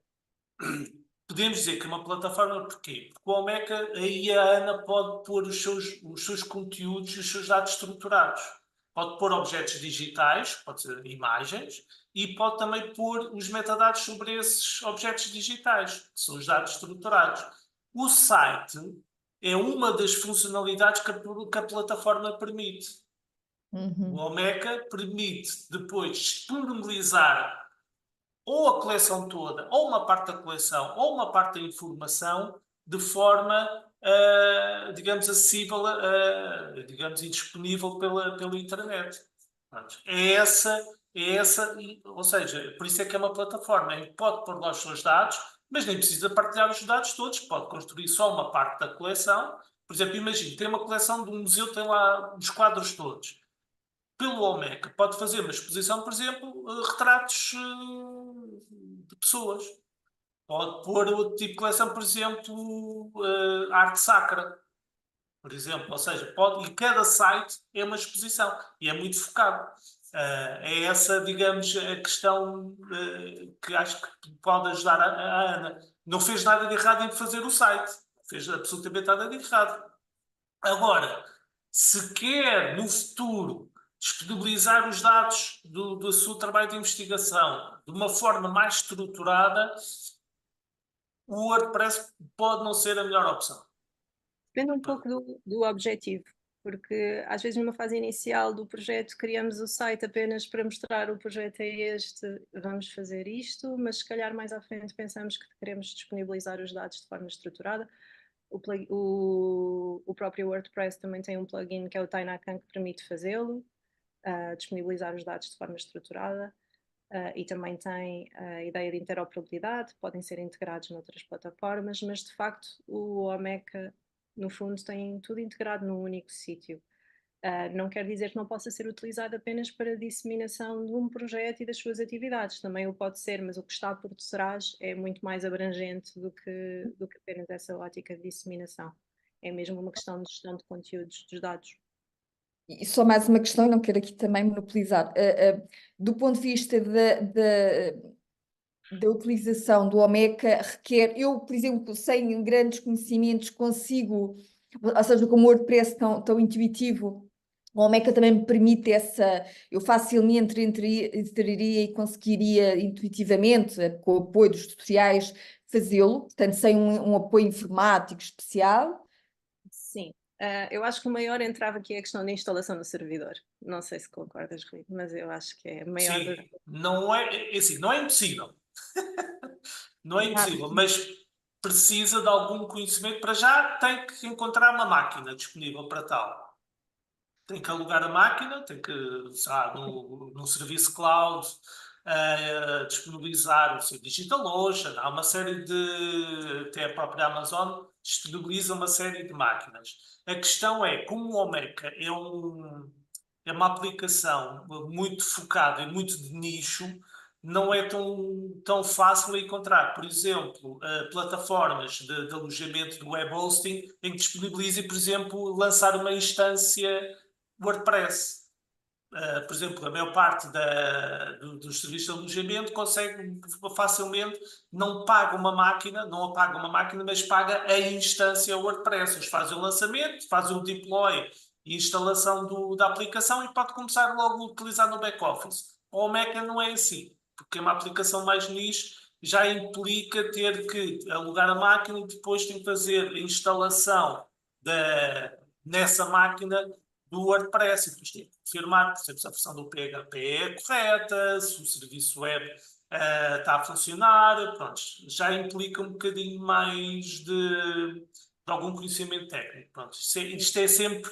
podemos dizer que é uma plataforma, porquê? Porque o Omeca, aí a Ana pode pôr os seus conteúdos e os seus dados estruturados. Pode pôr objetos digitais, pode ser imagens, e pode também pôr os metadados sobre esses objetos digitais, que são os dados estruturados. O site é uma das funcionalidades que a plataforma permite. O Omeca permite depois disponibilizar ou a coleção toda, ou uma parte da coleção, ou uma parte da informação, de forma, digamos, acessível, digamos, e disponível pela internet. É essa, ou seja, por isso é que é uma plataforma em que pode pôr lá os seus dados, mas nem precisa partilhar os dados todos, pode construir só uma parte da coleção. Por exemplo, imagine, tem uma coleção de um museu, tem lá os quadros todos. Pelo OMEC, pode fazer uma exposição, por exemplo, retratos de pessoas. Pode pôr outro tipo de coleção, por exemplo, arte sacra, por exemplo. Ou seja, e cada site é uma exposição e é muito focado. É essa, digamos, a questão que acho que pode ajudar a Ana. Não fez nada de errado em fazer o site. Fez absolutamente nada de errado. Agora, se quer no futuro disponibilizar os dados do seu trabalho de investigação de uma forma mais estruturada, o WordPress pode não ser a melhor opção. Depende um pouco do objetivo, porque às vezes numa fase inicial do projeto criamos o site apenas para mostrar o projeto é este, vamos fazer isto, mas se calhar mais à frente pensamos que queremos disponibilizar os dados de forma estruturada. O próprio WordPress também tem um plugin que é o Tynacan que permite fazê-lo, disponibilizar os dados de forma estruturada. E também tem a ideia de interoperabilidade, podem ser integrados noutras plataformas, mas de facto o Omeka, no fundo, tem tudo integrado num único sítio. Não quer dizer que não possa ser utilizado apenas para a disseminação de um projeto e das suas atividades, também o pode ser, mas o que está por trás é muito mais abrangente do que apenas essa ótica de disseminação. É mesmo uma questão de gestão de conteúdos dos dados. E só mais uma questão, e não quero aqui também monopolizar. Do ponto de vista da utilização do Omeka, requer, eu, por exemplo, sem grandes conhecimentos, consigo, ou seja, como o WordPress tão intuitivo, o Omeka também me permite eu facilmente entraria e conseguiria intuitivamente, com o apoio dos tutoriais, fazê-lo, portanto, sem um apoio informático especial. Sim, eu acho que o maior entrave aqui é a questão da instalação no servidor. Não sei se concordas, Rui, mas eu acho que é a maior. Sim, não é assim, não é impossível. Não é impossível, mas precisa de algum conhecimento. Para já tem que encontrar uma máquina disponível para tal. Tem que alugar a máquina, tem que, sabe, no serviço cloud, disponibilizar o seu DigitalOcean. Há uma série até a própria Amazon disponibiliza uma série de máquinas. A questão é, como o Omeka é uma aplicação muito focada e muito de nicho, não é tão fácil encontrar, por exemplo, plataformas de alojamento de web hosting em que disponibilizem, por exemplo, lançar uma instância WordPress. Por exemplo, a maior parte dos serviços de alojamento consegue facilmente, não paga uma máquina, mas paga a instância WordPress. Eles fazem o lançamento, fazem o deploy e instalação da aplicação e pode começar logo a utilizar no back-office. O Omeka não é assim, porque é uma aplicação mais niche, já implica ter que alugar a máquina e depois tem que fazer a instalação nessa máquina do WordPress e depois tem que confirmar se a versão do PHP é correta, se o serviço web está a funcionar, pronto, já implica um bocadinho mais de algum conhecimento técnico. Pronto, isto é sempre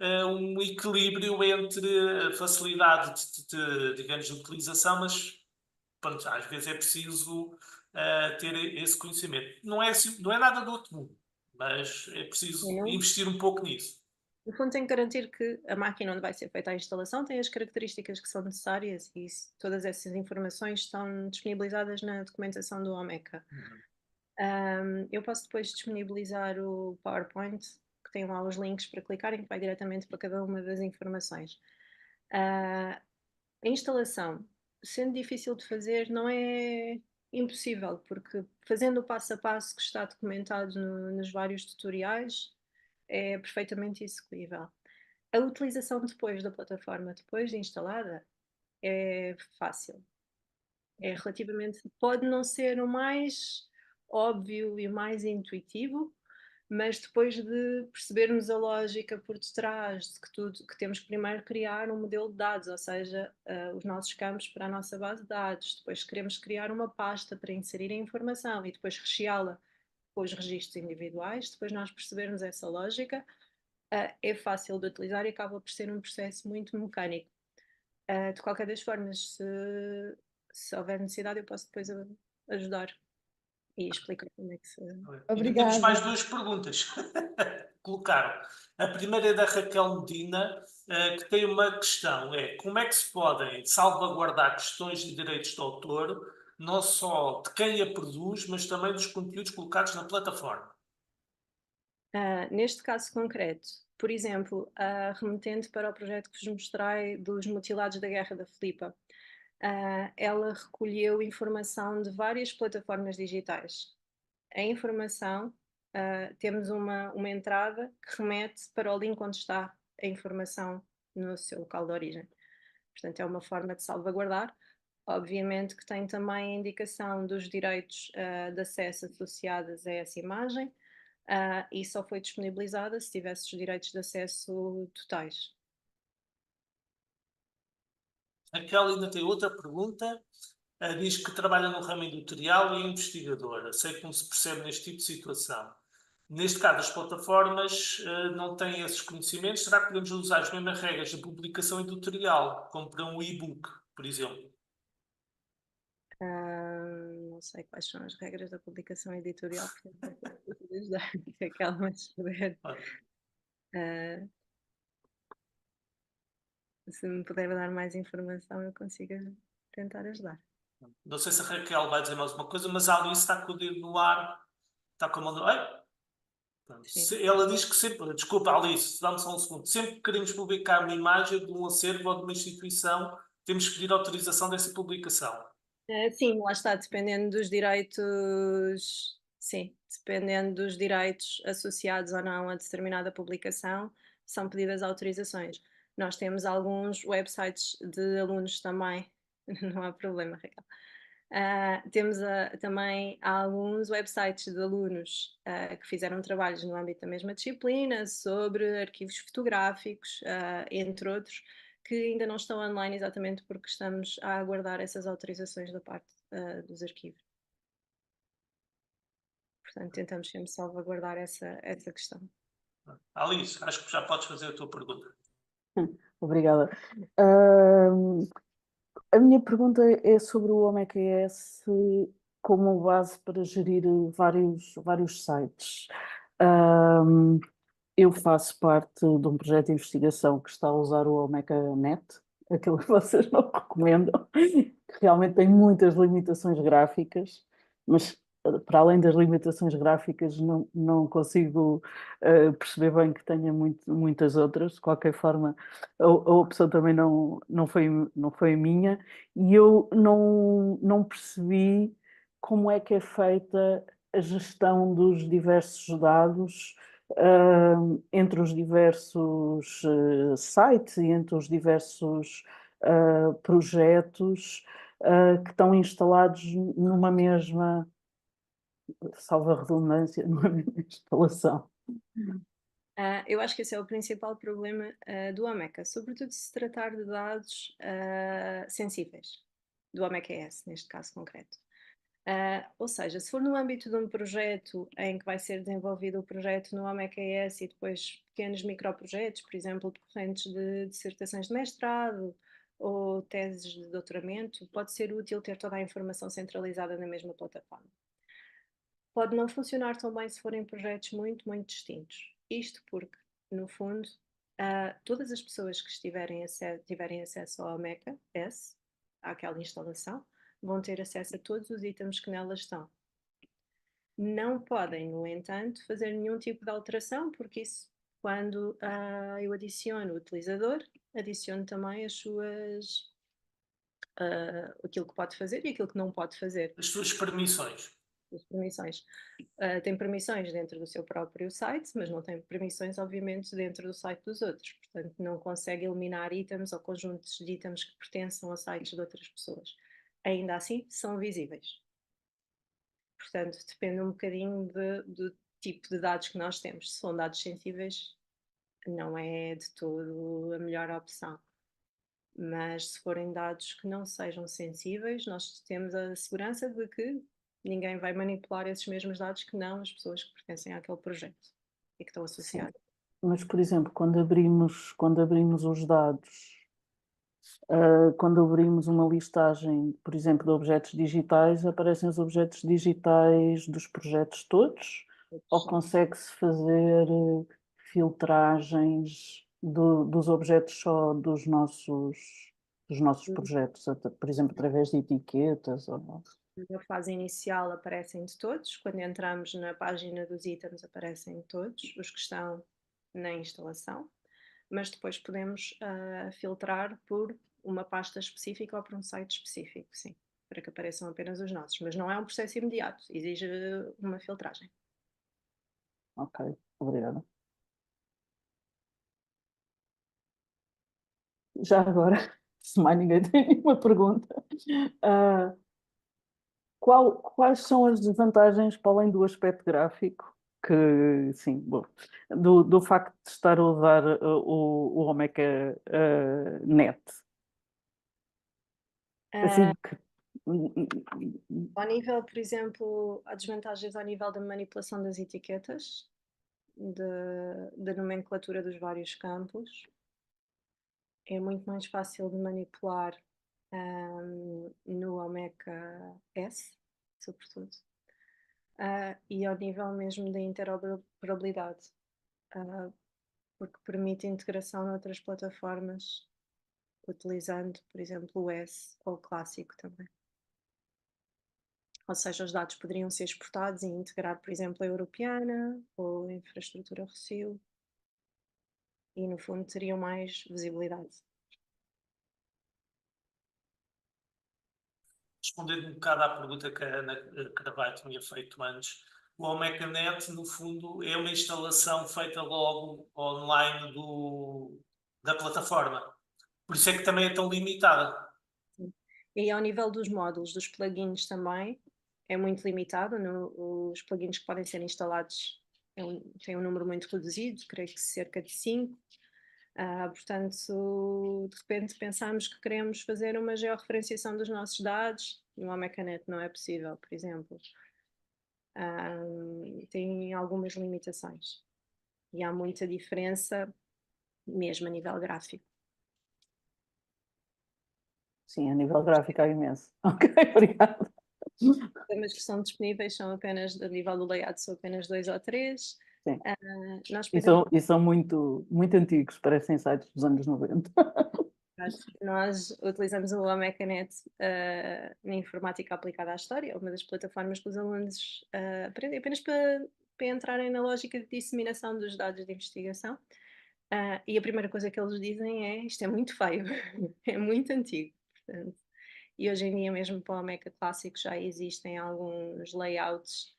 um equilíbrio entre a facilidade digamos, de utilização, mas pronto, às vezes é preciso ter esse conhecimento. Não é nada do outro mundo, mas é preciso investir um pouco nisso. No fundo, tem que garantir que a máquina onde vai ser feita a instalação tem as características que são necessárias e todas essas informações estão disponibilizadas na documentação do Omeka. Eu posso depois disponibilizar o PowerPoint, que tem lá os links para clicarem, que vai diretamente para cada uma das informações. A instalação, sendo difícil de fazer, não é impossível, porque fazendo o passo a passo que está documentado nos vários tutoriais, é perfeitamente execuível. A utilização depois da plataforma, depois de instalada, é fácil. É relativamente, pode não ser o mais óbvio e o mais intuitivo, mas depois de percebermos a lógica por detrás de que temos que primeiro criar um modelo de dados, ou seja, os nossos campos para a nossa base de dados, depois queremos criar uma pasta para inserir a informação e depois recheá-la com os registros individuais, depois nós percebermos essa lógica, é fácil de utilizar e acaba por ser um processo muito mecânico. De qualquer das formas, se houver necessidade, eu posso depois ajudar. e explicar como é que se... Ainda temos Obrigada. mais duas perguntas. Colocaram. A primeira é da Raquel Medina, que tem uma questão, como é que se podem salvaguardar questões de direitos de autor, não só de quem a produz, mas também dos conteúdos colocados na plataforma? Neste caso concreto, por exemplo, remetendo para o projeto que vos mostrei dos mutilados da Guerra da Filipa, ela recolheu informação de várias plataformas digitais. A informação, temos uma entrada que remete para o link onde está a informação no seu local de origem. Portanto, é uma forma de salvaguardar. Obviamente que tem também a indicação dos direitos de acesso associados a essa imagem, e só foi disponibilizada se tivesse os direitos de acesso totais. Raquel ainda tem outra pergunta. Diz que trabalha no ramo editorial e é investigadora. Sei como se percebe neste tipo de situação. Neste caso, as plataformas não têm esses conhecimentos. Será que podemos usar as mesmas regras de publicação editorial, como para um e-book, por exemplo? Não sei quais são as regras da publicação editorial, porque não sei ajudar, Raquel, mas se puder, se me puder dar mais informação, eu consigo tentar ajudar. Não sei se a Raquel vai dizer mais uma coisa, mas a Alice está com o dedo no ar, está com a mão no... Ai! Ela diz que sempre, desculpa Alice, dá-me só um segundo, sempre que queremos publicar uma imagem de um acervo ou de uma instituição, temos que pedir autorização dessa publicação. Sim, lá está, dependendo dos direitos, sim, dependendo dos direitos associados ou não a determinada publicação, são pedidas autorizações. Nós temos alguns websites de alunos também, não há problema, Raquel. Temos também alguns websites de alunos que fizeram trabalhos no âmbito da mesma disciplina, sobre arquivos fotográficos, entre outros, que ainda não estão online exatamente porque estamos a aguardar essas autorizações da parte dos arquivos. Portanto, tentamos sempre salvaguardar essa questão. Alice, acho que já podes fazer a tua pergunta. Obrigada. A minha pergunta é sobre o OMEQS como base para gerir vários sites. Eu faço parte de um projeto de investigação que está a usar o OMECA.net, aquilo que vocês não recomendam, que realmente tem muitas limitações gráficas, mas para além das limitações gráficas não consigo perceber bem que tenha muitas outras. De qualquer forma, a opção também não foi a minha, e eu não percebi como é que é feita a gestão dos diversos dados entre os diversos sites e entre os diversos projetos que estão instalados numa mesma, salvo a redundância, numa mesma instalação. Eu acho que esse é o principal problema do OMECA, sobretudo se tratar de dados sensíveis, do OMECA-S, neste caso concreto. Ou seja, se for no âmbito de um projeto em que vai ser desenvolvido o projeto no OMECA-S e depois pequenos microprojetos, por exemplo, decorrentes de dissertações de mestrado ou teses de doutoramento, pode ser útil ter toda a informação centralizada na mesma plataforma. Pode não funcionar tão bem se forem projetos muito, muito distintos. Isto porque, no fundo, todas as pessoas que tiverem acesso ao OMECA-S, àquela instalação, vão ter acesso a todos os itens que nela estão. Não podem, no entanto, fazer nenhum tipo de alteração, porque isso, quando eu adiciono o utilizador, adiciono também as suas... aquilo que pode fazer e aquilo que não pode fazer. As suas permissões. As permissões. Tem permissões dentro do seu próprio site, mas não tem permissões, obviamente, dentro do site dos outros. Portanto, não consegue eliminar itens ou conjuntos de itens que pertençam a sites de outras pessoas. Ainda assim, são visíveis. Portanto, depende um bocadinho do tipo de dados que nós temos. Se são dados sensíveis, não é de todo a melhor opção. Mas se forem dados que não sejam sensíveis, nós temos a segurança de que ninguém vai manipular esses mesmos dados que não as pessoas que pertencem àquele projeto e que estão associadas. Mas, por exemplo, quando abrimos os dados quando abrimos uma listagem, por exemplo, de objetos digitais, aparecem os objetos digitais dos projetos todos, ou consegue-se fazer filtragens dos objetos só dos nossos projetos, por exemplo, através de etiquetas ou não? Na fase inicial aparecem de todos, quando entramos na página dos itens aparecem todos os que estão na instalação, mas depois podemos filtrar por uma pasta específica ou por um site específico, sim, para que apareçam apenas os nossos, mas não é um processo imediato, exige uma filtragem. Ok, obrigada. Já agora, se mais ninguém tem nenhuma pergunta, ah, quais são as desvantagens, para além do aspecto gráfico, que, sim, bom, do facto de estar a usar o Omeka Net? Assim que. Ao nível, por exemplo, há desvantagens ao nível da manipulação das etiquetas, da nomenclatura dos vários campos. É muito mais fácil de manipular no Omeka S, sobretudo. E ao nível mesmo da interoperabilidade, porque permite integração noutras plataformas, utilizando, por exemplo, o S ou o clássico também. Ou seja, os dados poderiam ser exportados e integrar, por exemplo, a europeana ou a infraestrutura Rossio, e no fundo teriam mais visibilidade. Respondendo um bocado à pergunta que a Ana Carvalho tinha feito antes, o OmecaNet, no fundo, é uma instalação feita logo online da plataforma. Por isso é que também é tão limitada. E aí, ao nível dos módulos, dos plugins também, é muito limitado. Os plugins que podem ser instalados têm um número muito reduzido, creio que cerca de 5. Portanto, de repente pensamos que queremos fazer uma georreferenciação dos nossos dados, no OmecaNet não é possível, por exemplo. Tem algumas limitações. E há muita diferença, mesmo a nível gráfico. Sim, a nível gráfico é imenso. Ok, obrigada. Os temas que são disponíveis são apenas, a nível do layout, são apenas 2 ou 3. Sim. Nós, por E exemplo, são muito, muito antigos, parecem sites dos anos 90. nós utilizamos o Omecanet na informática aplicada à história, uma das plataformas que os alunos aprendem apenas para entrarem na lógica de disseminação dos dados de investigação. E a primeira coisa que eles dizem é: isto é muito feio, é muito antigo. Portanto, e hoje em dia, mesmo para o Meca Clássico, já existem alguns layouts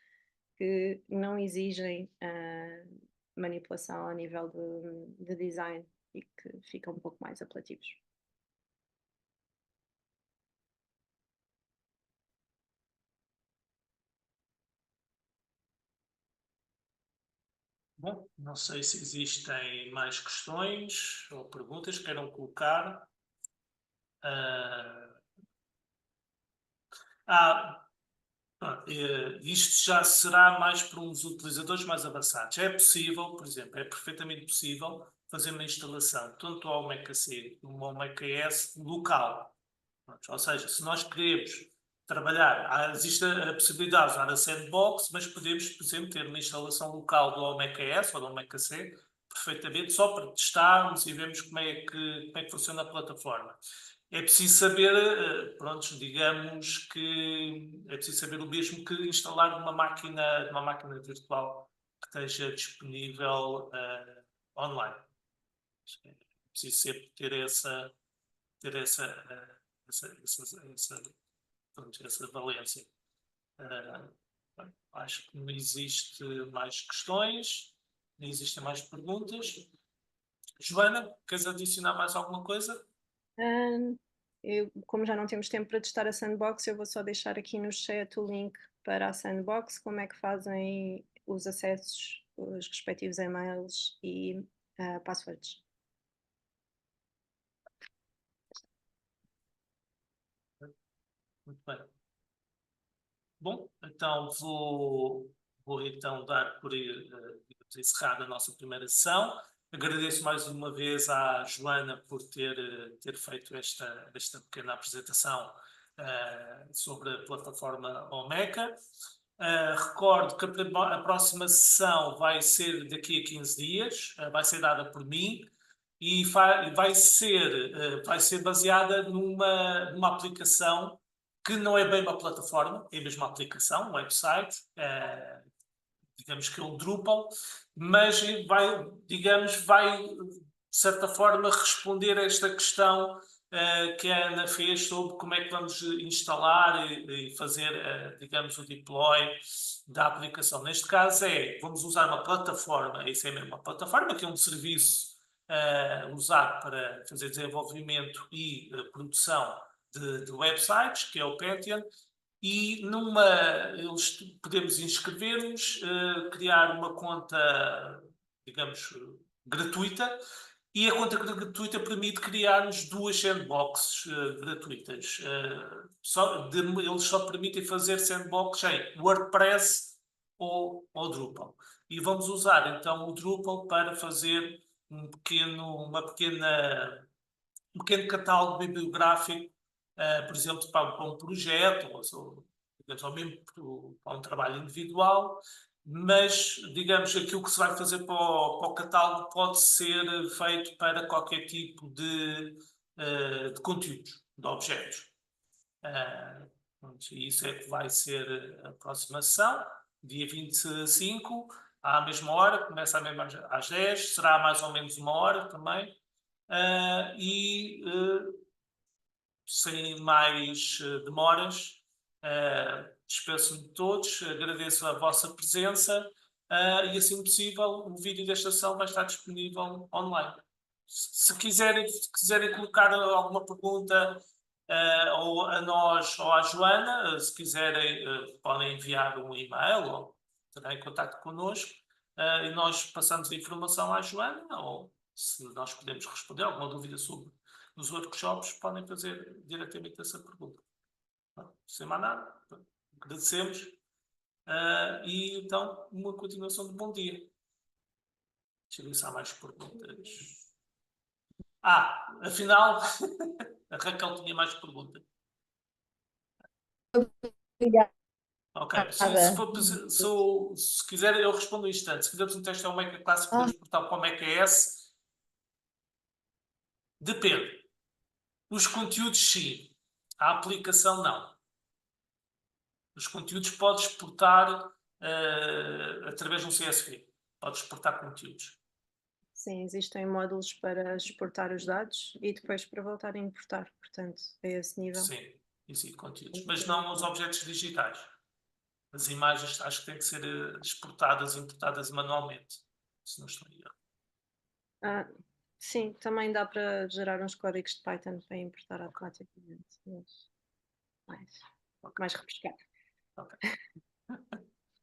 que não exigem manipulação ao nível de design e que ficam um pouco mais apelativos. Bom, não sei se existem mais questões ou perguntas que queiram colocar. Isto já será mais para uns utilizadores mais avançados. É possível, por exemplo, é perfeitamente possível fazer uma instalação tanto ao Mac C como ao Mac S local. Ou seja, se nós queremos trabalhar, existe a possibilidade de usar a sandbox, mas podemos, por exemplo, ter uma instalação local do Mac S ou do Mac C perfeitamente, só para testarmos e vermos como é que funciona a plataforma. É preciso saber, pronto, digamos que é preciso saber o mesmo que instalar uma máquina virtual que esteja disponível online. É preciso sempre ter essa pronto, essa valência. Acho que não existe mais questões, não existem mais perguntas. Joana, queres adicionar mais alguma coisa? Como já não temos tempo para testar a sandbox, eu vou só deixar aqui no chat o link para a sandbox, como é que fazem os acessos, os respectivos e-mails e passwords. Muito bem. Bom, então vou então dar por encerrada a nossa primeira sessão. Agradeço mais uma vez à Joana por ter feito esta pequena apresentação sobre a plataforma Omeca. Recordo que a próxima sessão vai ser daqui a 15 dias, vai ser dada por mim e vai ser baseada numa aplicação que não é bem uma plataforma, é mesmo uma aplicação, um website, digamos que é um Drupal, mas vai, de certa forma, responder a esta questão que a Ana fez sobre como é que vamos instalar e fazer, digamos, o deploy da aplicação. Neste caso vamos usar uma plataforma, isso é mesmo uma plataforma, que é um serviço usado para fazer desenvolvimento e produção de websites, que é o Pantheon, e podemos inscrever-nos, criar uma conta, digamos, gratuita, e a conta gratuita permite criar-nos 2 sandboxes gratuitas. Eles só permitem fazer sandbox em WordPress ou Drupal. E vamos usar então o Drupal para fazer um pequeno catálogo bibliográfico, por exemplo, para um projeto, ou mesmo para um trabalho individual, mas, digamos, aquilo que se vai fazer para o catálogo pode ser feito para qualquer tipo de conteúdos, de objetos. E isso é que vai ser a próxima sessão, dia 25, à mesma hora, começa a mesma às 10, será mais ou menos 1 hora também. Sem mais demoras, despeço-me de todos, agradeço a vossa presença e, assim possível, o vídeo desta sessão vai estar disponível online. Se quiserem colocar alguma pergunta ou a nós ou à Joana, se quiserem, podem enviar um e-mail ou terem em contato connosco e nós passamos a informação à Joana, ou se nós podemos responder alguma dúvida sobre os workshops, podem fazer diretamente essa pergunta. Sem mais nada, agradecemos e então uma continuação de bom dia. Deixa eu ver se há mais perguntas. Afinal, a Raquel tinha mais perguntas. Obrigada. Ok, se quiser eu respondo um instante. Se quisermos um teste ao Meca Classic, podemos portar para o Meca S. Depende. Os conteúdos sim, a aplicação não. Os conteúdos podes exportar através de um CSV. Podes exportar conteúdos. Sim, existem módulos para exportar os dados e depois para voltar a importar. Portanto, a esse nível. Sim, existe conteúdos. Mas não os objetos digitais. As imagens acho que têm que ser exportadas e importadas manualmente. Se não estou em erro. Sim, também dá para gerar uns códigos de Python para importar automaticamente. Mas mais repescado. Ok.